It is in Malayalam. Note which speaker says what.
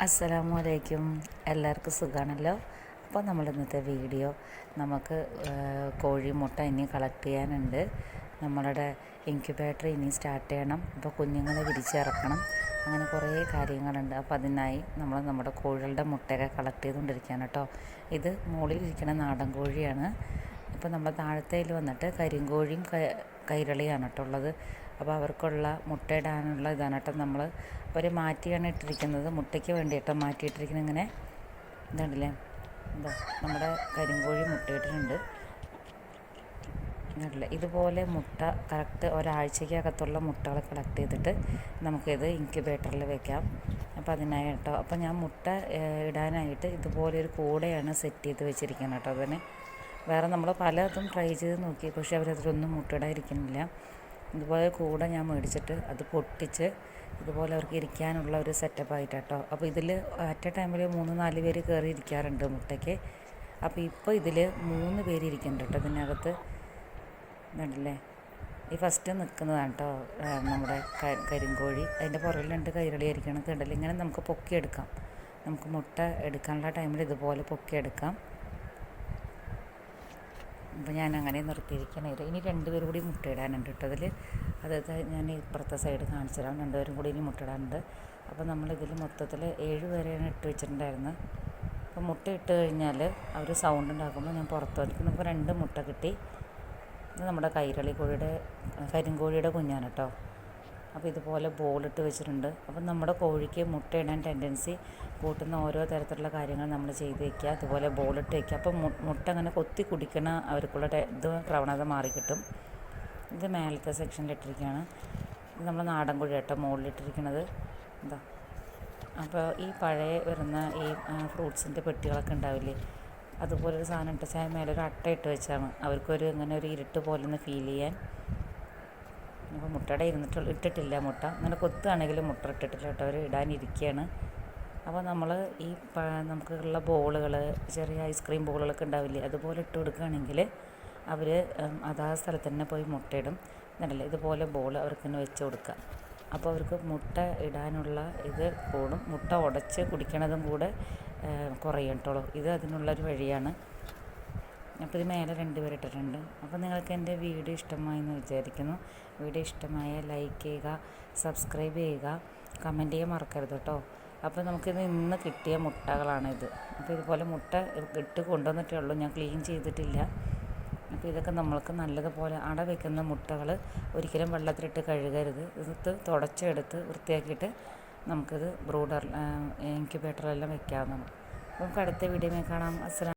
Speaker 1: അസ്സലാമു അലൈക്കും. എല്ലാവർക്കും സുഖമാണല്ലോ. അപ്പോൾ നമ്മൾ ഇന്നത്തെ വീഡിയോ നമുക്ക് കോഴിമുട്ട ഇനി കളക്ട് ചെയ്യാനുണ്ട്. നമ്മളുടെ ഇൻക്യുബേറ്റർ ഇനി സ്റ്റാർട്ട് ചെയ്യണം. അപ്പോൾ കുഞ്ഞുങ്ങളെ വിരിച്ചിറക്കണം. അങ്ങനെ കുറേ കാര്യങ്ങളുണ്ട്. അപ്പോൾ അതിനായി നമ്മുടെ കോഴികളുടെ മുട്ടയൊക്കെ കളക്ട് ചെയ്തുകൊണ്ടിരിക്കുകയാണ് കേട്ടോ. ഇത് മുകളിലിരിക്കുന്ന നാടൻ കോഴിയാണ്. ഇപ്പോൾ നമ്മൾ താഴത്തേൽ വന്നിട്ട് കരിങ്കോഴിയും കൈരളിയാണ് കേട്ടോ ഉള്ളത്. അപ്പോൾ അവർക്കുള്ള മുട്ടയിടാനുള്ള ഇതാണ് കേട്ടോ. നമ്മൾ അവർ മാറ്റിയാണ് ഇട്ടിരിക്കുന്നത്, മുട്ടയ്ക്ക് വേണ്ടിയിട്ടോ മാറ്റിയിട്ടിരിക്കുന്നത്. ഇങ്ങനെ ഇതുണ്ടല്ലേ, എന്താ നമ്മുടെ കരിങ്കോഴി മുട്ടയിട്ടിട്ടുണ്ട്. ഇതല്ലേ, ഇതുപോലെ മുട്ട കറക്റ്റ് ഒരാഴ്ചക്കകത്തുള്ള മുട്ടകൾ കളക്ട് ചെയ്തിട്ട് നമുക്കിത് ഇൻക്യുബേറ്ററിൽ വെക്കാം. അപ്പോൾ അതിനായി കേട്ടോ. അപ്പോൾ ഞാൻ മുട്ട ഇടാനായിട്ട് ഇതുപോലെ ഒരു കൂടെയാണ് സെറ്റ് ചെയ്ത് വെച്ചിരിക്കുന്നത് കേട്ടോ. അതിന് വേറെ നമ്മൾ പലതും ട്രൈ ചെയ്ത് നോക്കി, പക്ഷേ അവരതിലൊന്നും മുട്ടയിടാതിരിക്കുന്നില്ല. ഇതുപോലെ കൂടെ ഞാൻ മേടിച്ചിട്ട് അത് പൊട്ടിച്ച് ഇതുപോലെ അവർക്ക് ഇരിക്കാനുള്ള ഒരു സെറ്റപ്പായിട്ട് കേട്ടോ. അപ്പോൾ ഇതിൽ അറ്റ് എ ടൈമിൽ 3-4 പേര് കയറി ഇരിക്കാറുണ്ട് മുട്ടയ്ക്ക്. അപ്പോൾ ഇപ്പോൾ ഇതിൽ 3 പേര് ഇരിക്കുന്നുണ്ട് കേട്ടോ ഇതിനകത്ത്. ഇതുണ്ടല്ലേ, ഈ ഫസ്റ്റ് നിൽക്കുന്നതാണ് കേട്ടോ നമ്മുടെ കരിങ്കോഴി. അതിൻ്റെ പുറകിലുണ്ട് കൈരളി ആയിരിക്കണം. കണ്ടല്ലേ, ഇങ്ങനെ നമുക്ക് പൊക്കിയെടുക്കാം. നമുക്ക് മുട്ട എടുക്കാനുള്ള ടൈമിൽ ഇതുപോലെ പൊക്കിയെടുക്കാം. അപ്പോൾ ഞാൻ അങ്ങനെ നിർത്തിയിരിക്കണത്. ഇനി 2 പേര് കൂടി മുട്ടയിടാനുണ്ട് കേട്ടോ അതിൽ. അതായത് ഞാൻ ഇപ്പുറത്തെ സൈഡ് കാണിച്ചു തരാം. 2 പേരും കൂടി ഇനി മുട്ടയിടാനുണ്ട്. അപ്പോൾ നമ്മളിതിൽ മൊത്തത്തിൽ 7 പേരെയാണ് ഇട്ട് വെച്ചിട്ടുണ്ടായിരുന്നത്. അപ്പോൾ മുട്ട ഇട്ട് കഴിഞ്ഞാൽ അവർ സൗണ്ട് ഉണ്ടാക്കുമ്പോൾ ഞാൻ പുറത്ത് വയ്ക്കും. നമുക്ക് 2 മുട്ട കിട്ടി. ഇത് നമ്മുടെ കരിങ്കോഴിയുടെ കുഞ്ഞാണ് കേട്ടോ. അപ്പോൾ ഇതുപോലെ ബോളിട്ട് വെച്ചിട്ടുണ്ട്. അപ്പം നമ്മുടെ കോഴിക്ക് മുട്ടയിടാൻ ടെൻഡൻസി കൂട്ടുന്ന ഓരോ തരത്തിലുള്ള കാര്യങ്ങൾ നമ്മൾ ചെയ്ത് വയ്ക്കുക. അതുപോലെ ബോളിട്ട് വയ്ക്കുക. അപ്പം മുട്ട അങ്ങനെ കൊത്തി കുടിക്കണ അവർക്കുള്ള ഇത് പ്രവണത മാറിക്കിട്ടും. ഇത് മേലത്തെ സെക്ഷനിലിട്ടിരിക്കുകയാണ്. ഇത് നമ്മൾ നാടൻ കോഴി കേട്ടോ മുകളിലിട്ടിരിക്കുന്നത്. എന്താ, അപ്പോൾ ഈ പഴയ വരുന്ന ഈ ഫ്രൂട്ട്സിൻ്റെ പെട്ടികളൊക്കെ ഉണ്ടാവില്ലേ, അതുപോലൊരു സാധനം ഇട്ട് വെച്ചാൽ മേലെ ഒരു അട്ട ഇട്ട് വെച്ചാണ് അവർക്കൊരു ഇങ്ങനെ ഒരു ഇരുട്ട് പോലെ ഒന്ന് ഫീൽ ചെയ്യാൻ. അപ്പോൾ മുട്ടയുടെ ഇട്ടിട്ടില്ല മുട്ട. അങ്ങനെ കൊത്തുകയാണെങ്കിലും മുട്ട ഇട്ടിട്ടില്ല കേട്ടോ. അവർ ഇടാനിരിക്കുകയാണ്. അപ്പോൾ നമ്മൾ ഈ നമുക്കുള്ള ബോളുകൾ, ചെറിയ ഐസ്ക്രീം ബോളുകളൊക്കെ ഉണ്ടാവില്ലേ, അതുപോലെ ഇട്ട് കൊടുക്കുകയാണെങ്കിൽ അവർ അതാ സ്ഥലത്ത് തന്നെ പോയി മുട്ടയിടും. എന്നല്ല, ഇതുപോലെ ബോൾ അവർക്ക് തന്നെ വെച്ച് കൊടുക്കുക. അപ്പോൾ അവർക്ക് മുട്ട ഇടാനുള്ള ഇത് കൂടും. മുട്ട ഉടച്ച് കുടിക്കണതും കൂടെ കുറയും കേട്ടോ. ഇത് അതിനുള്ളൊരു വഴിയാണ്. അപ്പോൾ ഇത് മേലെ 2 പേര് ഇട്ടിട്ടുണ്ട്. അപ്പോൾ നിങ്ങൾക്ക് എൻ്റെ വീഡിയോ ഇഷ്ടമായി എന്ന് വിചാരിക്കുന്നു. വീഡിയോ ഇഷ്ടമായ ലൈക്ക് ചെയ്യുക, സബ്സ്ക്രൈബ് ചെയ്യുക, കമൻറ്റ് ചെയ്യാൻ മറക്കരുത് കേട്ടോ. അപ്പോൾ നമുക്കിത് ഇന്ന് കിട്ടിയ മുട്ടകളാണിത്. അപ്പോൾ ഇതുപോലെ മുട്ട ഇട്ട് കൊണ്ടുവന്നിട്ടേ ഉള്ളൂ, ഞാൻ ക്ലീൻ ചെയ്തിട്ടില്ല. അപ്പോൾ ഇതൊക്കെ നമ്മൾക്ക് നല്ലതുപോലെ അട വയ്ക്കുന്ന മുട്ടകൾ ഒരിക്കലും വെള്ളത്തിലിട്ട് കഴുകരുത്. ഇത് തുടച്ചെടുത്ത് വൃത്തിയാക്കിയിട്ട് നമുക്കിത് ഇൻക്യുബേറ്ററിലെല്ലാം വെക്കാവുന്നതാണ്. നമുക്ക് അടുത്ത വീഡിയോയിൽ കാണാം. അസ്സലാം.